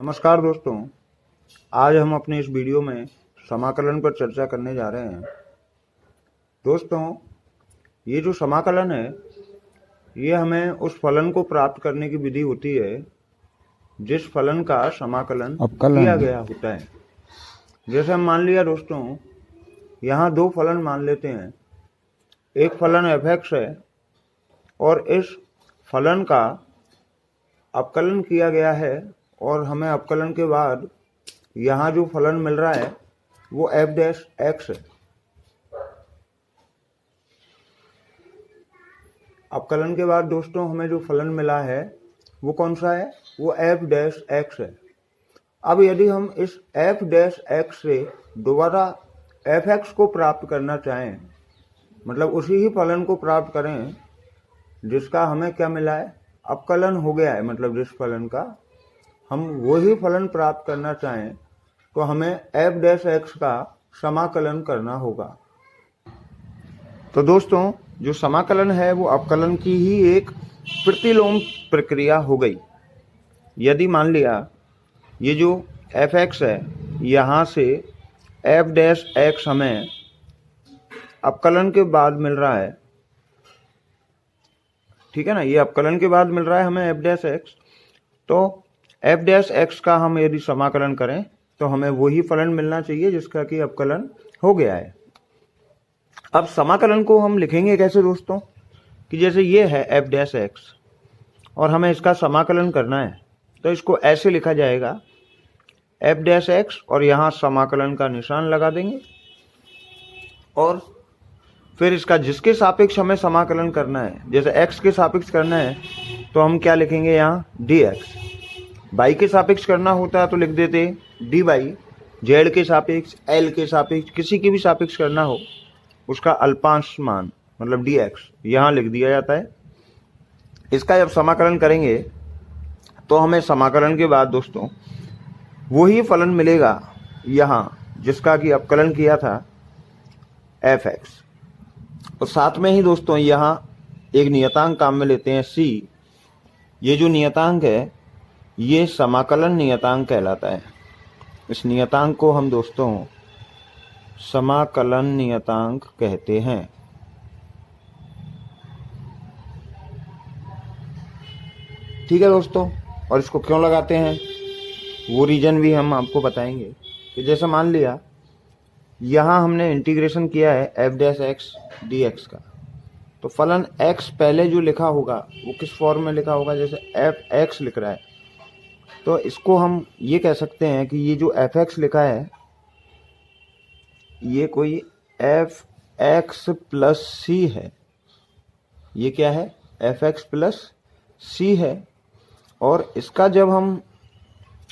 नमस्कार दोस्तों, आज हम अपने इस वीडियो में समाकलन पर चर्चा करने जा रहे हैं। दोस्तों, ये जो समाकलन है ये हमें उस फलन को प्राप्त करने की विधि होती है जिस फलन का समाकलन किया गया होता है। जैसे हम मान लिया दोस्तों, यहाँ दो फलन मान लेते हैं। एक फलन f(x) है और इस फलन का अवकलन किया गया है और हमें अवकलन के बाद यहाँ जो फलन मिल रहा है वो f'(x) है। अवकलन के बाद दोस्तों हमें जो फलन मिला है वो कौन सा है? वो f'(x) है। अब यदि हम इस f'(x) से दोबारा f(x) को प्राप्त करना चाहें, मतलब उसी ही फलन को प्राप्त करें जिसका हमें क्या मिला है? अवकलन हो गया है। मतलब जिस फलन का हम वही फलन प्राप्त करना चाहें तो हमें f'(x) का समाकलन करना होगा। तो दोस्तों, जो समाकलन है वो अवकलन की ही एक प्रतिलोम प्रक्रिया हो गई। यदि मान लिया ये जो f(x) है, यहाँ से f'(x) हमें अवकलन के बाद मिल रहा है, ठीक है ना, ये अवकलन के बाद मिल रहा है हमें f'(x), तो f'(x) का हम यदि समाकलन करें तो हमें वही फलन मिलना चाहिए जिसका कि अवकलन हो गया है। अब समाकलन को हम लिखेंगे कैसे दोस्तों? कि जैसे ये है f'(x) और हमें इसका समाकलन करना है, तो इसको ऐसे लिखा जाएगा f'(x) और यहाँ समाकलन का निशान लगा देंगे और फिर इसका जिसके सापेक्ष हमें समाकलन करना है, जैसे x के सापेक्ष करना है तो हम क्या लिखेंगे यहाँ? dx। y के सापेक्ष करना होता है तो लिख देते dy। z के सापेक्ष, l के सापेक्ष, किसी की भी सापेक्ष करना हो उसका अल्पांश मान मतलब dx यहाँ लिख दिया जाता है। इसका जब समाकलन करेंगे तो हमें समाकलन के बाद दोस्तों वही फलन मिलेगा यहाँ जिसका कि अवकलन किया था f(x). और साथ में ही दोस्तों यहाँ एक नियतांक काम में लेते हैं c। ये जो नियतांक है ये समाकलन नियतांक कहलाता है। इस नियतांक को हम दोस्तों समाकलन नियतांक कहते हैं। ठीक है दोस्तों, और इसको क्यों लगाते हैं वो रीजन भी हम आपको बताएंगे। कि जैसे मान लिया यहाँ हमने इंटीग्रेशन किया है f'(x) dx का, तो फलन x पहले जो लिखा होगा वो किस फॉर्म में लिखा होगा? जैसे f(x) लिख रहा है तो इसको हम ये कह सकते हैं कि ये जो f(x) लिखा है ये कोई f(x) + c है। ये क्या है? f(x) + c है। और इसका जब हम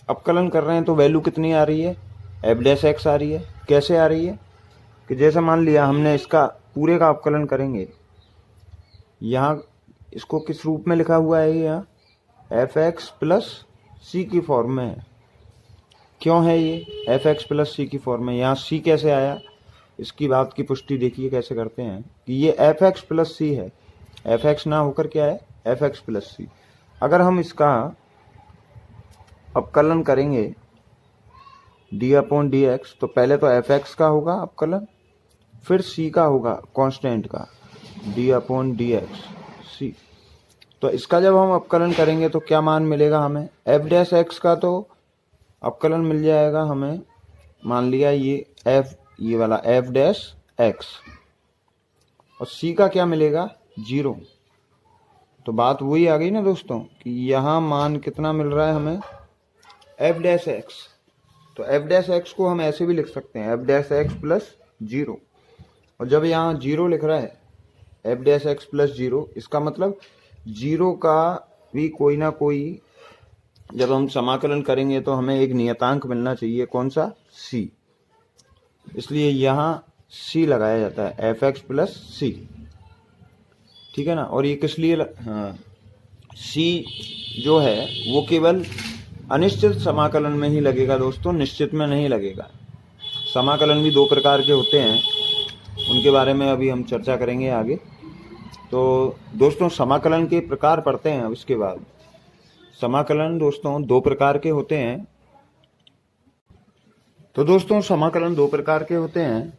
अवकलन कर रहे हैं तो वैल्यू कितनी आ रही है? f'(x) आ रही है। कैसे आ रही है? कि जैसे मान लिया हमने इसका पूरे का अवकलन करेंगे, यहाँ इसको किस रूप में लिखा हुआ है? यहाँ f(x) + c की फॉर्म में है। क्यों है ये f(x) + c की फॉर्म में? यहाँ c कैसे आया? इसकी बात की पुष्टि देखिए कैसे करते हैं कि ये f(x) + c है। f(x) ना होकर क्या है? f(x) + c। अगर हम इसका अवकलन करेंगे d/dx तो पहले तो f(x) का होगा अवकलन, फिर c का होगा कांस्टेंट का d/dx c। तो इसका जब हम अवकलन करेंगे तो क्या मान मिलेगा हमें? f'(x) का तो अवकलन मिल जाएगा हमें, मान लिया ये वाला f'(x) और c का क्या मिलेगा? 0। तो बात वही आ गई ना दोस्तों कि यहाँ मान कितना मिल रहा है हमें? f'(x). तो f'(x) को हम ऐसे भी लिख सकते हैं f'(x) + 0। और जब यहाँ 0 लिख रहा है f'(x) + 0, इसका मतलब 0 का भी कोई ना कोई जब हम समाकलन करेंगे तो हमें एक नियतांक मिलना चाहिए। कौन सा? c। इसलिए यहाँ c लगाया जाता है f(x) + c। ठीक है ना। और ये किस लिए c जो है वो केवल अनिश्चित समाकलन में ही लगेगा दोस्तों, निश्चित में नहीं लगेगा। समाकलन भी दो प्रकार के होते हैं, उनके बारे में अभी हम चर्चा करेंगे आगे। तो दोस्तों समाकलन के प्रकार पढ़ते हैं। अब इसके बाद समाकलन दोस्तों दो प्रकार के होते हैं, तो दोस्तों समाकलन दो प्रकार के होते हैं।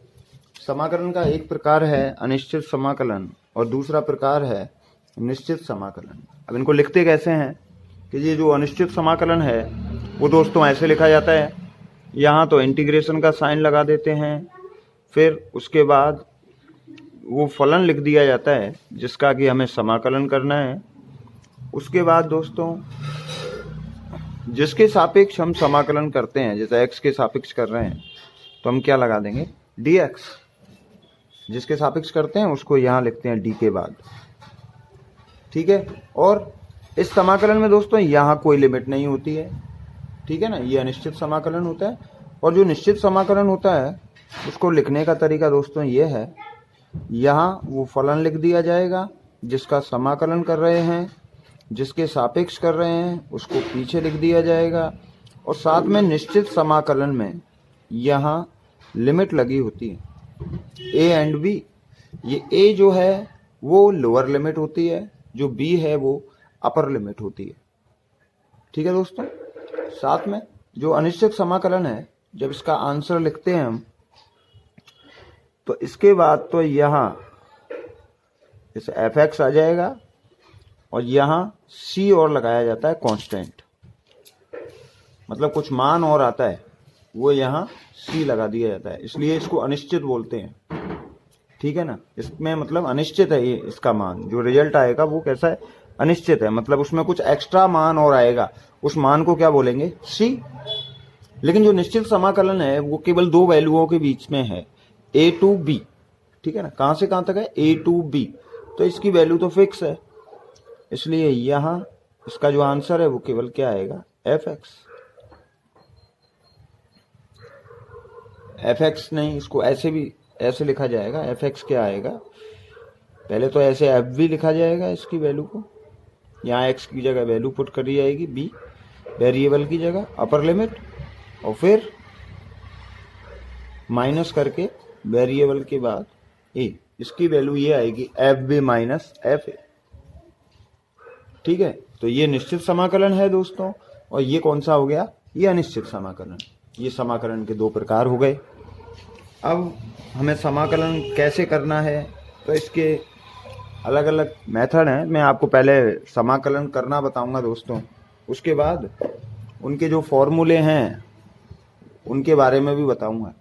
समाकलन का एक प्रकार है अनिश्चित समाकलन और दूसरा प्रकार है निश्चित समाकलन। अब इनको लिखते कैसे हैं कि ये जो अनिश्चित समाकलन है वो दोस्तों ऐसे लिखा जाता है, यहाँ तो इंटीग्रेशन का साइन लगा देते हैं, फिर उसके बाद वो फलन लिख दिया जाता है जिसका कि हमें समाकलन करना है। उसके बाद दोस्तों जिसके सापेक्ष हम समाकलन करते हैं, जैसे x के सापेक्ष कर रहे हैं तो हम क्या लगा देंगे, dx। जिसके सापेक्ष करते हैं उसको यहाँ लिखते हैं d के बाद, ठीक है। और इस समाकलन में दोस्तों यहाँ कोई लिमिट नहीं होती है, ठीक है ना, ये अनिश्चित समाकलन होता है। और जो निश्चित समाकलन होता है उसको लिखने का तरीका दोस्तों ये है, यहाँ वो फलन लिख दिया जाएगा जिसका समाकलन कर रहे हैं, जिसके सापेक्ष कर रहे हैं उसको पीछे लिख दिया जाएगा, और साथ में निश्चित समाकलन में यहाँ लिमिट लगी होती है a एंड b। ये a जो है वो लोअर लिमिट होती है, जो b है वो अपर लिमिट होती है, ठीक है दोस्तों। साथ में जो अनिश्चित समाकलन है, जब इसका आंसर लिखते हैं हम तो इसके बाद तो यहाँ इस fx आ जाएगा और यहाँ c और लगाया जाता है कांस्टेंट, मतलब कुछ मान और आता है वो यहाँ c लगा दिया जाता है, इसलिए इसको अनिश्चित बोलते हैं, ठीक है ना। इसमें मतलब अनिश्चित है ये, इसका मान जो रिजल्ट आएगा वो कैसा है, अनिश्चित है, मतलब उसमें कुछ एक्स्ट्रा मान और आएगा, उस मान को क्या बोलेंगे, c। लेकिन जो निश्चित समाकलन है वो केवल दो वैल्यूओं के बीच में है, a टू b, ठीक है ना। कहाँ से कहाँ तक है, a टू b, तो इसकी वैल्यू तो फिक्स है, इसलिए यहाँ इसका जो आंसर है वो केवल क्या आएगा, fx। fx नहीं, इसको ऐसे भी ऐसे लिखा जाएगा, fx क्या आएगा, पहले तो ऐसे f भी लिखा जाएगा इसकी वैल्यू को, यहाँ x की जगह वैल्यू पुट करी जाएगी b वेरिएबल की जगह, अपर लिमिट, और फिर माइनस करके वेरिएबल के बाद a, इसकी वैल्यू ये आएगी fb माइनस fa, ठीक है। तो ये निश्चित समाकलन है दोस्तों, और ये कौन सा हो गया, ये अनिश्चित समाकलन। ये समाकलन के दो प्रकार हो गए। अब हमें समाकलन कैसे करना है तो इसके अलग अलग मेथड हैं। मैं आपको पहले समाकलन करना बताऊंगा दोस्तों, उसके बाद उनके जो फॉर्मूले हैं उनके बारे में भी बताऊंगा,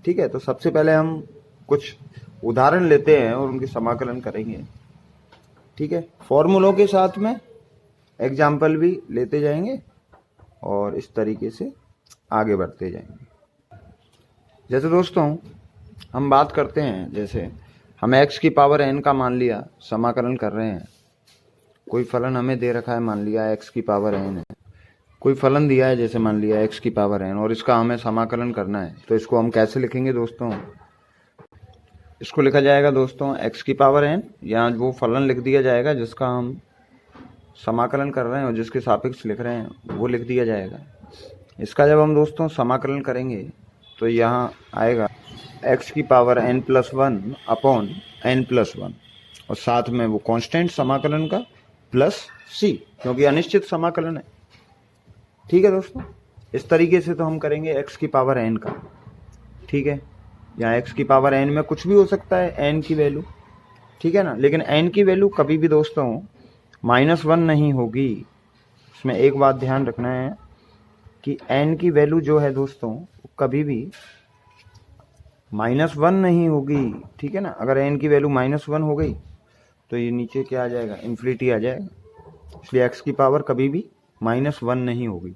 ठीक है। तो सबसे पहले हम कुछ उदाहरण लेते हैं और उनके समाकलन करेंगे, ठीक है। फॉर्मूलों के साथ में एग्जाम्पल भी लेते जाएंगे और इस तरीके से आगे बढ़ते जाएंगे। जैसे दोस्तों हम बात करते हैं, जैसे हम x की पावर n का मान लिया, समाकलन कर रहे हैं, कोई फलन हमें दे रखा है, मान लिया x की पावर n है, कोई फलन दिया है जैसे मान लिया x की पावर n, और इसका हमें समाकलन करना है, तो इसको हम कैसे लिखेंगे दोस्तों, इसको लिखा जाएगा दोस्तों x की पावर n, यहाँ वो फलन लिख दिया जाएगा जिसका हम समाकलन कर रहे हैं और जिसके सापेक्ष लिख रहे हैं वो लिख दिया जाएगा। इसका जब हम दोस्तों समाकलन करेंगे तो यहाँ आएगा x की पावर n+1 अपॉन n+1, और साथ में वो कांस्टेंट समाकलन का प्लस c, क्योंकि अनिश्चित समाकलन है, ठीक है दोस्तों। इस तरीके से तो हम करेंगे x की पावर n का, ठीक है। यहाँ x की पावर n में कुछ भी हो सकता है, n की वैल्यू, ठीक है ना, लेकिन n की वैल्यू कभी भी दोस्तों -1 नहीं होगी। इसमें एक बात ध्यान रखना है कि n की वैल्यू जो है दोस्तों कभी भी -1 नहीं होगी, ठीक है ना। अगर n की वैल्यू -1 हो गई तो ये नीचे क्या आ जाएगा, इन्फिनिटी आ जाएगा, इसलिए x की पावर कभी भी -1 नहीं होगी।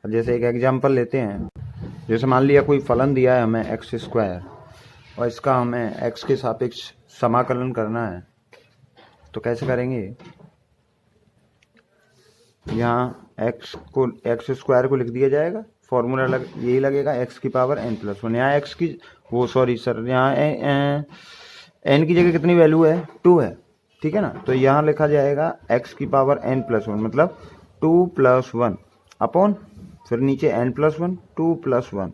अब जैसे एक एग्जांपल लेते हैं, जैसे मान लिया कोई फलन दिया है हमें x² और इसका हमें x के सापेक्ष समाकलन करना है, तो कैसे करेंगे, यहाँ x² को लिख दिया जाएगा, फॉर्मूला यही लगेगा x की पावर n+1। यहाँ x की यहाँ n की जगह कितनी वैल्यू है, 2 है, ठीक है ना। तो यहाँ लिखा जाएगा x की पावर n+1 मतलब 2 + 1 अपॉन फिर नीचे n+1 2 + 1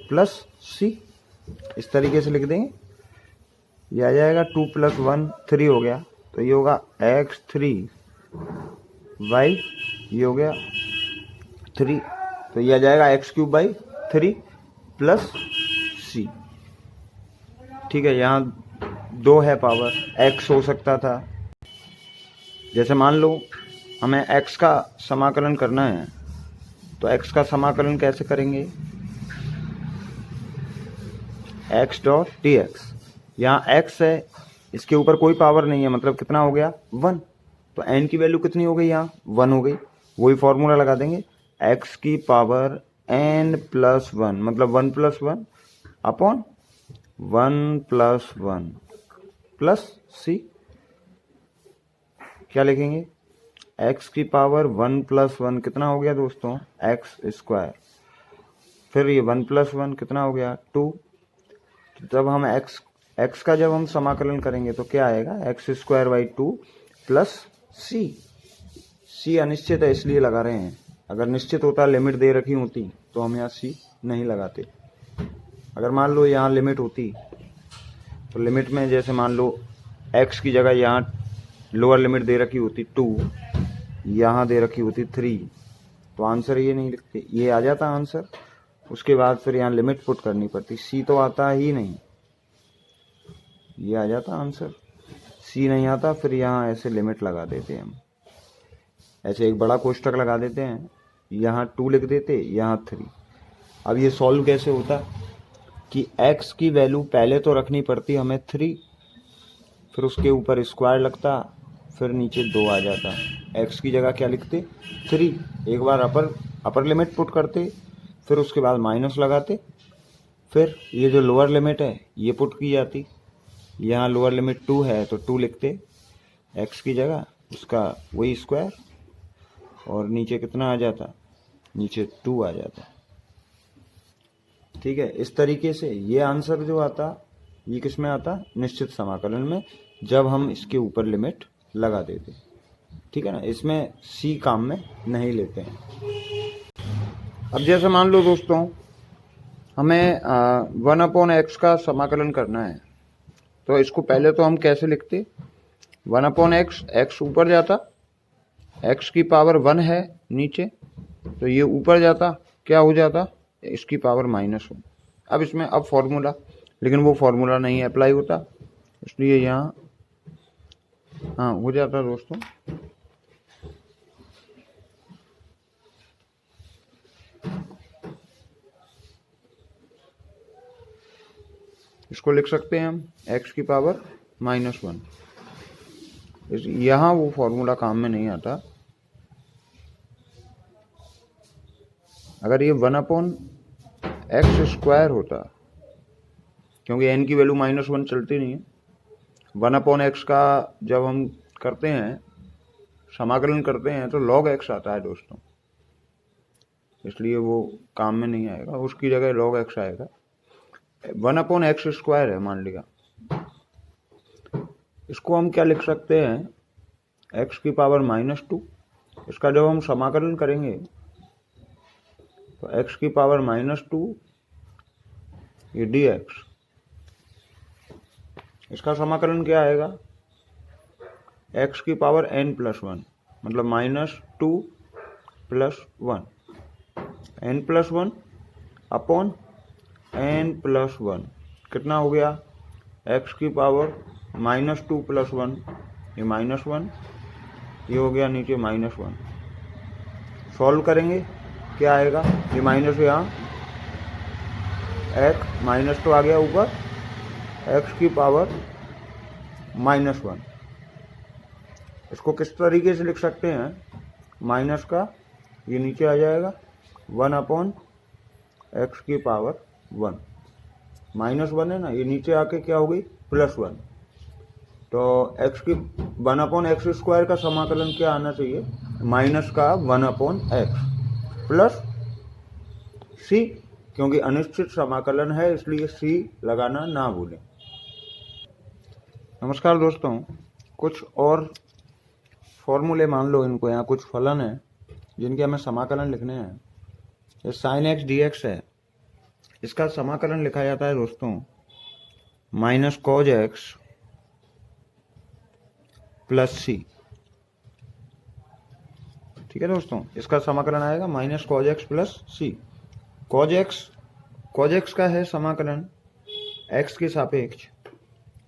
प्लस c, इस तरीके से लिख देंगे। ये आ जाएगा 2 + 1 3 हो गया, तो ये होगा x3 y, ये हो गया 3, तो ये आ जाएगा x³ 3 प्लस सी। ठीक है, यहाँ 2 है पावर, x हो सकता था। जैसे मान लो हमें x का समाकलन करना है, तो x का समाकलन कैसे करेंगे, x डॉट डी एक्स। यहाँ x है, इसके ऊपर कोई पावर नहीं है, मतलब कितना हो गया 1। तो n की वैल्यू कितनी हो गई, यहाँ 1 हो गई। वही फॉर्मूला लगा देंगे, x की पावर n प्लस 1, मतलब 1 प्लस 1 अपॉन 1 प्लस 1 प्लस सी। क्या लिखेंगे, x की पावर 1 प्लस 1 कितना हो गया दोस्तों, एक्स स्क्वायर। फिर ये 1 प्लस 1 कितना हो गया 2। जब हम x का जब हम समाकलन करेंगे तो क्या आएगा, एक्स स्क्वायर बाई 2 प्लस सी अनिश्चित है इसलिए लगा रहे हैं। अगर निश्चित होता, लिमिट दे रखी होती, तो हम यहाँ सी नहीं लगाते। अगर मान लो यहाँ लिमिट होती, तो लिमिट में जैसे मान लो x की जगह यहाँ लोअर लिमिट दे रखी होती 2, यहाँ दे रखी होती 3, तो आंसर ये नहीं लिखते, ये आ जाता आंसर। उसके बाद फिर यहाँ लिमिट पुट करनी पड़ती, सी तो आता ही नहीं, ये आ जाता आंसर। सी नहीं आता, फिर यहाँ ऐसे लिमिट लगा देते हैं हम, ऐसे एक बड़ा कोष्टक लगा देते हैं, यहाँ 2 लिख देते, यहाँ 3। अब ये सॉल्व कैसे होता कि x की वैल्यू पहले तो रखनी पड़ती हमें 3, फिर उसके ऊपर स्क्वायर लगता, फिर नीचे 2 आ जाता। x की जगह क्या लिखते 3, एक बार अपर लिमिट पुट करते, फिर उसके बाद माइनस लगाते, फिर ये जो लोअर लिमिट है ये पुट की जाती। यहाँ लोअर लिमिट 2 है तो 2 लिखते x की जगह, उसका वही स्क्वायर, और नीचे कितना आ जाता, नीचे 2 आ जाता। ठीक है, इस तरीके से ये आंसर जो आता, ये किस में आता, निश्चित समाकलन में, जब हम इसके ऊपर लिमिट लगा देते। ठीक है ना, इसमें सी काम में नहीं लेते हैं। अब जैसे मान लो दोस्तों हमें 1/x का समाकलन करना है, तो इसको पहले तो हम कैसे लिखते, 1/x, x ऊपर जाता, x की पावर 1 है नीचे, तो ये ऊपर जाता, क्या हो जाता, इसकी पावर -1। अब इसमें अब फॉर्मूला, लेकिन वो फॉर्मूला नहीं अप्लाई होता, इसलिए यहाँ हाँ हो जाता दोस्तों। इसको लिख सकते हैं हम x की पावर -1। यहाँ वो फॉर्मूला काम में नहीं आता। अगर ये 1/x स्क्वायर होता, क्योंकि n की वैल्यू -1 चलती नहीं है, 1/x का जब हम करते हैं, समाकलन करते हैं, तो log x आता है दोस्तों, इसलिए वो काम में नहीं आएगा, उसकी जगह log x आएगा। 1/x स्क्वायर है मान लिया, इसको हम क्या लिख सकते हैं, x की पावर -2। इसका जब हम समाकलन करेंगे तो x की पावर -2 ये dx, इसका समाकलन क्या आएगा, x की पावर n+1, मतलब -2 + 1, n+1 अपॉन n+1 कितना हो गया, x की पावर -2 + 1, ये -1, ये हो गया नीचे -1। सॉल्व करेंगे क्या आएगा, ये माइनस यहाँ x माइनस तो आ गया ऊपर, x की पावर -1। इसको किस तरीके से लिख सकते हैं, माइनस का ये नीचे आ जाएगा 1/x की पावर 1, -1 है ना, ये नीचे आके क्या हो गई +1। तो x की 1/x स्क्वायर का समाकलन क्या आना चाहिए, माइनस का 1/x प्लस c, क्योंकि अनिश्चित समाकलन है इसलिए c लगाना ना भूलें। नमस्कार दोस्तों, कुछ और फॉर्मूले मान लो, इनको यहाँ कुछ फलन है जिनके हमें समाकलन लिखने हैं। ये sin x dx है, इसका समाकलन लिखा जाता है दोस्तों -cos x प्लस c। ठीक है दोस्तों, इसका समाकलन आएगा -cos x plus c। cos x cos x का है समाकलन x के सापेक्ष,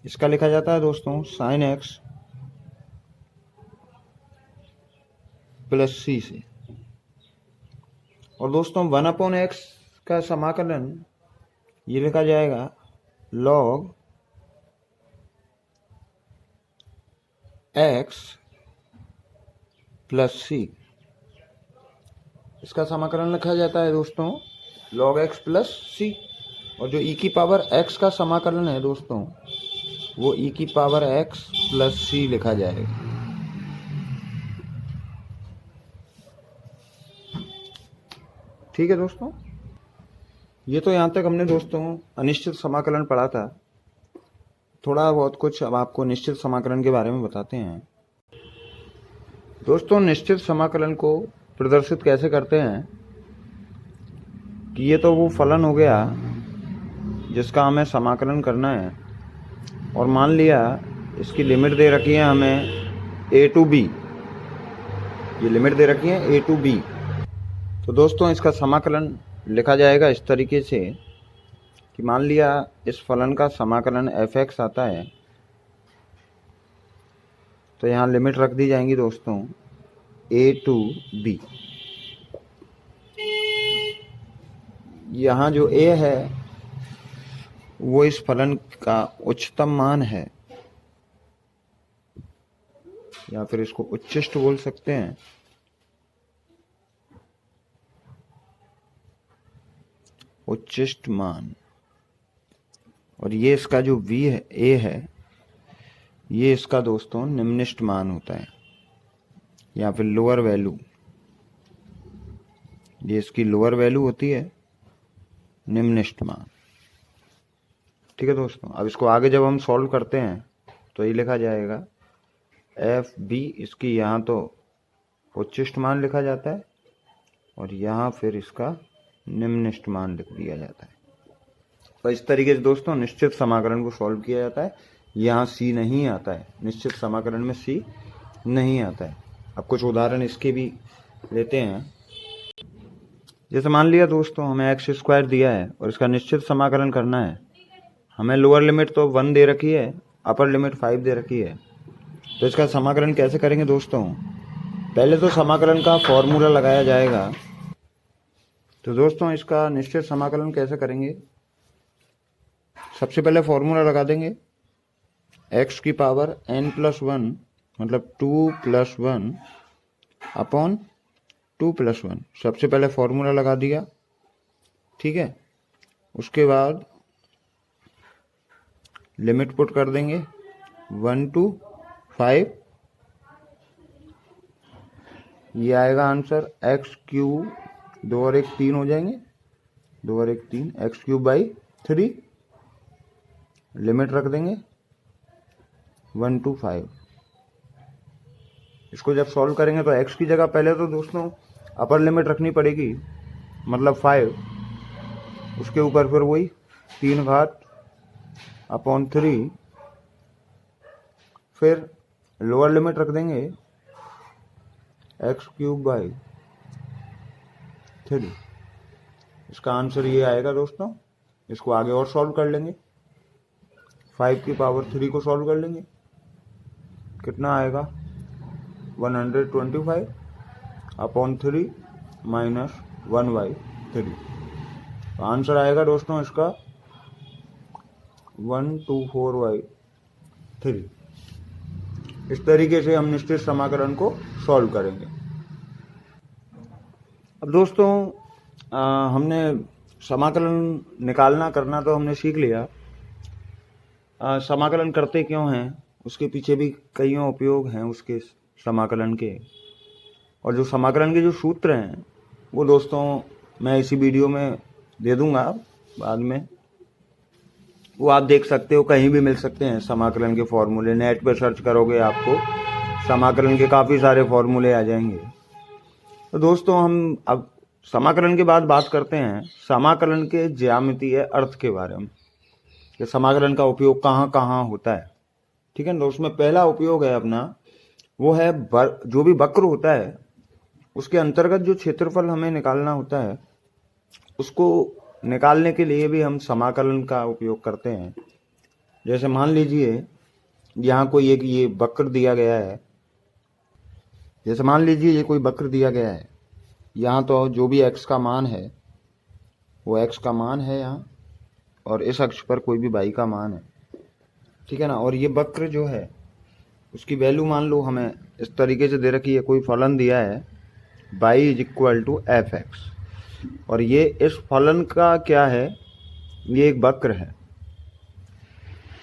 इसका लिखा जाता है दोस्तों sin x प्लस सी से। और दोस्तों 1/x का समाकलन ये लिखा जाएगा log x प्लस सी। इसका समाकलन लिखा जाता है दोस्तों log x प्लस सी। और जो e की पावर x का समाकलन है दोस्तों वो e की पावर x प्लस सी लिखा जाएगा। ठीक है दोस्तों, ये तो यहाँ तक हमने दोस्तों अनिश्चित समाकलन पढ़ा था। थोड़ा बहुत कुछ अब आपको निश्चित समाकलन के बारे में बताते हैं। दोस्तों निश्चित समाकलन को प्रदर्शित कैसे करते हैं कि ये तो वो फलन हो गया जिसका हमें समाकलन करना है, और मान लिया इसकी लिमिट दे रखी है हमें a to b, ये लिमिट दे रखी है a to b। तो दोस्तों इसका समाकलन लिखा जाएगा इस तरीके से कि मान लिया इस फलन का समाकलन f(x) आता है, तो यहाँ लिमिट रख दी जाएंगी दोस्तों a to b। यहाँ जो a है वो इस फलन का उच्चतम मान है, या फिर इसको उच्चिष्ट बोल सकते हैं। उच्चिष्ट मान। और ये इसका जो v है a है, ये इसका दोस्तों निम्निष्ट मान होता है, या फिर लोअर वैल्यू। ये इसकी लोअर वैल्यू होती है, निम्निष्ट मान। ठीक है दोस्तों, अब इसको आगे जब हम सॉल्व करते हैं तो ये लिखा जाएगा एफ बी, इसकी यहाँ तो उच्चिष्ट मान लिखा जाता है और यहाँ फिर इसका निम्निष्ट मान लिख दिया जाता है। तो इस तरीके से दोस्तों निश्चित समाकलन को सॉल्व किया जाता है। यहाँ सी नहीं आता है, निश्चित समाकलन में सी नहीं आता है। अब कुछ उदाहरण इसके भी लेते हैं। जैसे मान लिया दोस्तों हमें x² दिया है और इसका निश्चित समाकलन करना है। हमें लोअर लिमिट तो 1 दे रखी है, अपर लिमिट 5 दे रखी है। तो इसका समाकलन कैसे करेंगे दोस्तों? पहले तो समाकलन का फॉर्मूला लगाया जाएगा। तो दोस्तों इसका निश्चित समाकलन कैसे करेंगे? सबसे पहले फॉर्मूला लगा देंगे x की पावर n+1 मतलब 2+1 अपॉन 2+1। सबसे पहले फॉर्मूला लगा दिया, ठीक है। उसके बाद लिमिट पुट कर देंगे 1 to 5। ये आएगा आंसर x³ 2 और 1 3 हो जाएंगे, 2 और 1 3, x³/3। लिमिट रख देंगे 1 to 5। इसको जब सॉल्व करेंगे तो x की जगह पहले तो दोस्तों अपर लिमिट रखनी पड़ेगी, मतलब 5। उसके ऊपर फिर वही 3 घात अपॉन 3। फिर लोअर लिमिट रख देंगे x³/3। इसका आंसर ये आएगा दोस्तों। इसको आगे और सॉल्व कर लेंगे, 5 की पावर 3 को सॉल्व कर लेंगे। कितना आएगा? 125 अपॉन 3 माइनस 1/3। तो आंसर आएगा दोस्तों इसका 124/3। इस तरीके से हम निश्चित समाकलन को सॉल्व करेंगे। अब दोस्तों हमने समाकलन निकालना करना तो हमने सीख लिया। समाकलन करते क्यों हैं उसके पीछे भी कई उपयोग हैं उसके समाकलन के। और जो समाकलन के जो सूत्र हैं वो दोस्तों मैं इसी वीडियो में दे दूंगा बाद में, वो आप देख सकते हो, कहीं भी मिल सकते हैं समाकलन के फॉर्मूले। नेट पे सर्च करोगे आपको समाकलन के काफ़ी सारे फॉर्मूले आ जाएंगे। तो दोस्तों हम अब समाकलन के बाद बात करते हैं समाकलन के ज्यामितीय अर्थ के बारे में, कि समाकलन का उपयोग कहाँ कहाँ होता है। ठीक है, तो उसमें पहला उपयोग है अपना, वो है जो भी वक्र होता है उसके अंतर्गत जो क्षेत्रफल हमें निकालना होता है उसको निकालने के लिए भी हम समाकलन का उपयोग करते हैं। जैसे मान लीजिए यहाँ कोई एक ये वक्र दिया गया है, जैसे मान लीजिए ये कोई वक्र दिया गया है, यहाँ तो जो भी x का मान है वो x का मान है यहाँ, और इस अक्ष पर कोई भी y का मान है, ठीक है ना। और ये वक्र जो है उसकी वैल्यू मान लो हमें इस तरीके से दे रखी है, कोई फलन दिया है y is equal to F X, और ये इस फलन का क्या है, ये एक वक्र है,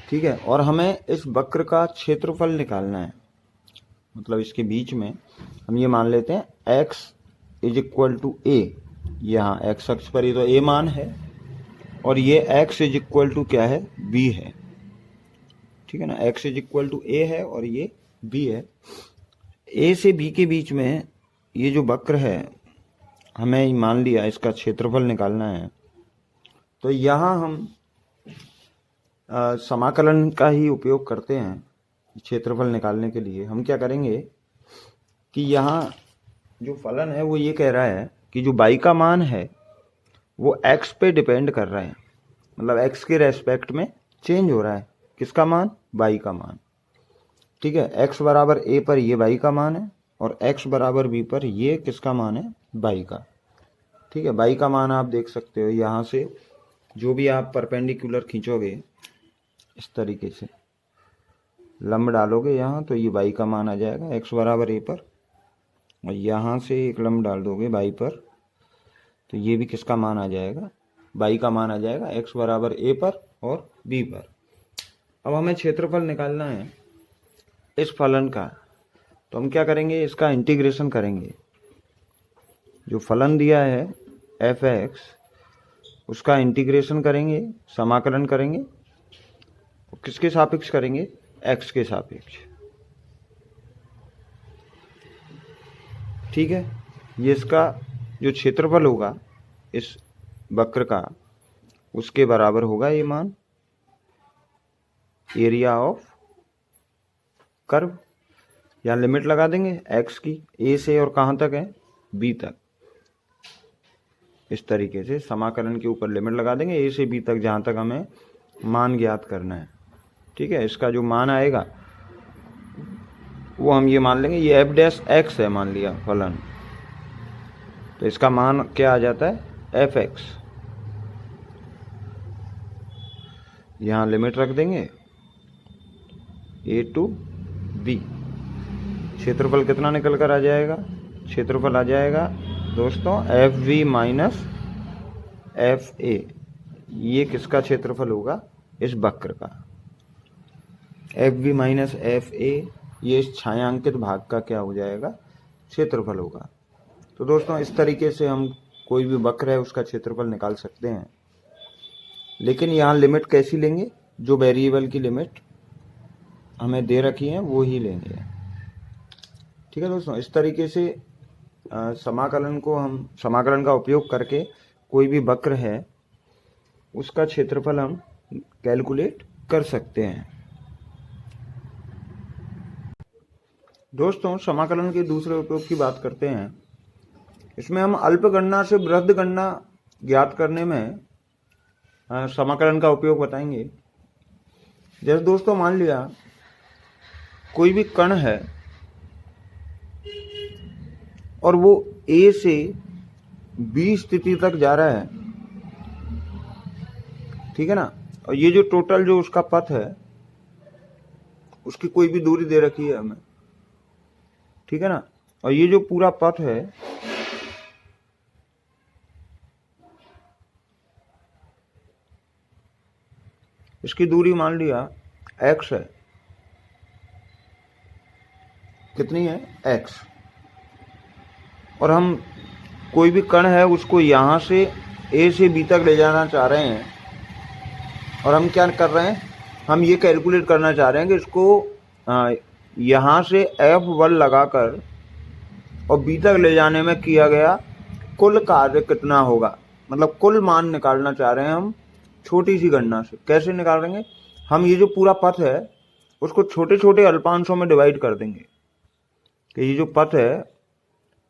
ठीक है। और हमें इस वक्र का क्षेत्रफल निकालना है, मतलब इसके बीच में हम ये मान लेते हैं x इज इक्वल टू ए, यहाँ x अक्ष पर ये तो a मान है, और ये x इज इक्वल टू क्या है, b है, ठीक है ना। x is equal to a है और ये b है। a से b के बीच में ये जो वक्र है, हमें मान लिया इसका क्षेत्रफल निकालना है, तो यहाँ हम समाकलन का ही उपयोग करते हैं क्षेत्रफल निकालने के लिए। हम क्या करेंगे कि यहाँ जो फलन है वो ये कह रहा है कि जो y का मान है वो x पे डिपेंड कर रहा है, मतलब x के रेस्पेक्ट में चेंज हो रहा है। किसका मान, y का मान, ठीक है। x बराबर a पर ये y का मान है, और x बराबर b पर ये किसका मान है, y का, ठीक है। y का मान आप देख सकते हो, यहाँ से जो भी आप परपेंडिकुलर खींचोगे इस तरीके से लंब डालोगे यहाँ, तो ये y का मान आ जाएगा x बराबर a पर, और यहाँ से एक लंब डाल दोगे y पर, तो ये भी किसका मान आ जाएगा, y का मान आ जाएगा x बराबर a पर और b पर। अब हमें क्षेत्रफल निकालना है इस फलन का, तो हम क्या करेंगे, इसका इंटीग्रेशन करेंगे। जो फलन दिया है एफ एक्स, उसका इंटीग्रेशन करेंगे, समाकलन करेंगे, किसके सापेक्ष करेंगे, x के सापेक्ष, ठीक है। ये इसका जो क्षेत्रफल होगा इस वक्र का, उसके बराबर होगा ये मान, एरिया ऑफ कर्व। यहाँ लिमिट लगा देंगे x की, a से और कहाँ तक है, b तक। इस तरीके से समाकलन के ऊपर लिमिट लगा देंगे a से b तक, जहाँ तक हमें मान ज्ञात करना है, ठीक है। इसका जो मान आएगा वो हम ये मान लेंगे, ये एफ डैश एक्स है मान लिया फलन, तो इसका मान क्या आ जाता है, एफ एक्स। यहाँ लिमिट रख देंगे a टू b। क्षेत्रफल कितना निकल कर आ जाएगा, क्षेत्रफल आ जाएगा दोस्तों F V minus F A. ये किसका क्षेत्रफल होगा, इस वक्र का। F V minus F A ये इस छायांकित भाग का क्या हो जाएगा, क्षेत्रफल होगा। तो दोस्तों इस तरीके से हम कोई भी वक्र है उसका क्षेत्रफल निकाल सकते हैं, लेकिन यहाँ लिमिट कैसी लेंगे, जो वेरिएबल की लिमिट हमें दे रखी है वो ही लेंगे, ठीक है दोस्तों। इस तरीके से समाकलन का उपयोग करके कोई भी वक्र है उसका क्षेत्रफल हम कैलकुलेट कर सकते हैं। दोस्तों समाकलन के दूसरे उपयोग की बात करते हैं। इसमें हम अल्प गणना से बृहद गणना ज्ञात करने में समाकलन का उपयोग बताएंगे। जैसे दोस्तों मान लिया कोई भी कण है और वो A से B स्थिति तक जा रहा है, ठीक है ना। और ये जो टोटल जो उसका पथ है उसकी कोई भी दूरी दे रखी है हमें, ठीक है ना। और ये जो पूरा पथ है इसकी दूरी मान लिया x है, कितनी है, x। और हम कोई भी कण है उसको यहाँ से A से B तक ले जाना चाह रहे हैं, और हम क्या कर रहे हैं, हम ये कैलकुलेट करना चाह रहे हैं कि इसको यहाँ से F1 लगाकर और B तक ले जाने में किया गया कुल कार्य कितना होगा, मतलब कुल मान निकालना चाह रहे हैं हम छोटी सी गणना से। कैसे निकालेंगे, हम ये जो पूरा पथ है उसको छोटे छोटे अल्पांशों में डिवाइड कर देंगे, कि ये जो पथ है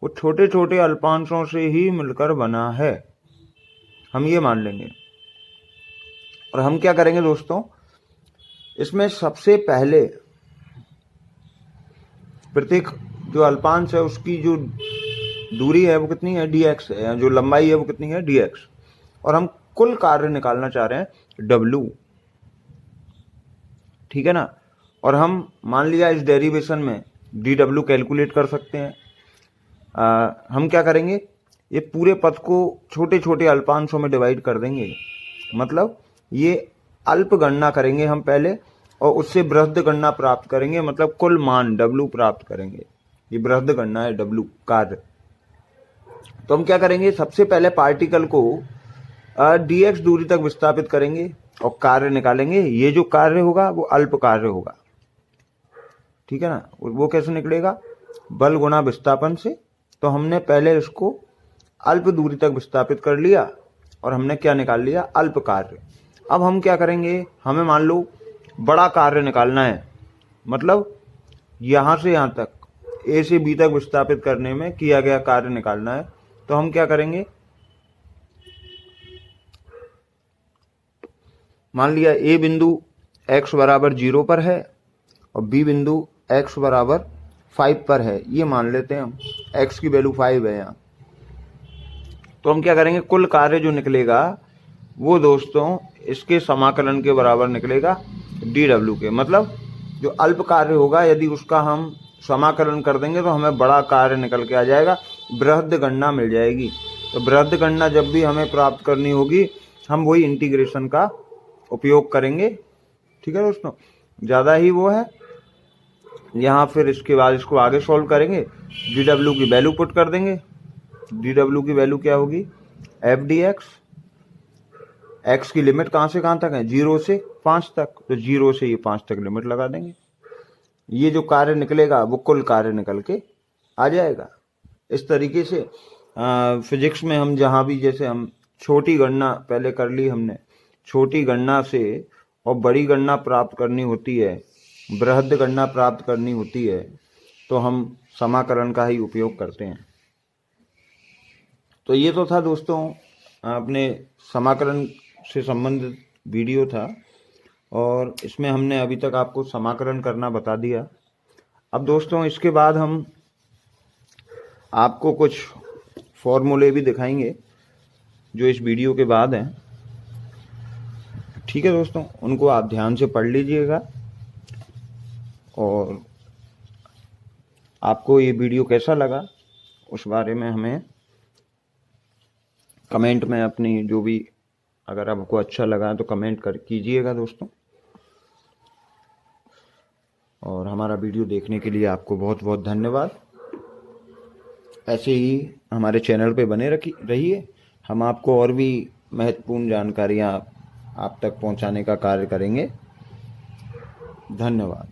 वो छोटे छोटे अल्पांशों से ही मिलकर बना है। हम ये मान लेंगे। और हम क्या करेंगे दोस्तों, इसमें सबसे पहले प्रत्येक जो अल्पांश है उसकी जो दूरी है वो कितनी है, dx है, जो लंबाई है वो कितनी है, dx। और हम कुल कार्य निकालना चाह रहे हैं w, ठीक है ना। और हम मान लिया इस डेरिवेशन में dw कैलकुलेट कर सकते हैं। हम क्या करेंगे, ये पूरे पद को छोटे छोटे अल्पांशों में डिवाइड कर देंगे, मतलब ये अल्प गणना करेंगे हम पहले और उससे बृहद गणना प्राप्त करेंगे, मतलब कुल मान w प्राप्त करेंगे। ये बृहद गणना है w कार्य। तो हम क्या करेंगे, सबसे पहले पार्टिकल को dx दूरी तक विस्थापित करेंगे और कार्य निकालेंगे। ये जो कार्य होगा वो अल्प कार्य होगा, ठीक है ना। वो कैसे निकलेगा, बल गुणा विस्थापन से। तो हमने पहले इसको अल्प दूरी तक विस्थापित कर लिया और हमने क्या निकाल लिया, अल्प कार्य। अब हम क्या करेंगे, हमें मान लो बड़ा कार्य निकालना है, मतलब यहां से यहां तक ए से बी तक विस्थापित करने में किया गया कार्य निकालना है। तो हम क्या करेंगे, मान लिया ए बिंदु x बराबर 0 पर है और बी बिंदु x बराबर 5 पर है, ये मान लेते हैं हम, x की वैल्यू 5 है यहाँ। तो हम क्या करेंगे, कुल कार्य जो निकलेगा वो दोस्तों इसके समाकलन के बराबर निकलेगा dw के। मतलब जो अल्प कार्य होगा यदि उसका हम समाकलन कर देंगे तो हमें बड़ा कार्य निकल के आ जाएगा, बृहद गणना मिल जाएगी। तो बृहद गणना जब भी हमें प्राप्त करनी होगी हम वही इंटीग्रेशन का उपयोग करेंगे, ठीक है दोस्तों। ज़्यादा ही वो है यहाँ, फिर इसके बाद इसको आगे सॉल्व करेंगे, dw की वैल्यू पुट कर देंगे। dw की वैल्यू क्या होगी, f dx। x की लिमिट कहाँ से कहाँ तक है, 0 से 5 तक, तो 0 से ये 5 तक लिमिट लगा देंगे। ये जो कार्य निकलेगा वो कुल कार्य निकल के आ जाएगा। इस तरीके से फिजिक्स में हम जहाँ भी, जैसे हम छोटी गणना पहले कर ली हमने, छोटी गणना से और बड़ी गणना प्राप्त करनी होती है, बृहद गणना प्राप्त करनी होती है, तो हम समाकलन का ही उपयोग करते हैं। तो ये तो था दोस्तों अपने समाकलन से संबंधित वीडियो था और इसमें हमने अभी तक आपको समाकलन करना बता दिया। अब दोस्तों इसके बाद हम आपको कुछ फॉर्मूले भी दिखाएंगे जो इस वीडियो के बाद हैं, ठीक है दोस्तों। उनको आप ध्यान से पढ़ लीजिएगा और आपको ये वीडियो कैसा लगा उस बारे में हमें कमेंट में अपनी जो भी, अगर आपको अच्छा लगा तो कमेंट कर कीजिएगा दोस्तों। और हमारा वीडियो देखने के लिए आपको बहुत बहुत धन्यवाद। ऐसे ही हमारे चैनल पे बने रहिए, हम आपको और भी महत्वपूर्ण जानकारियाँ आप तक पहुंचाने का कार्य करेंगे। धन्यवाद।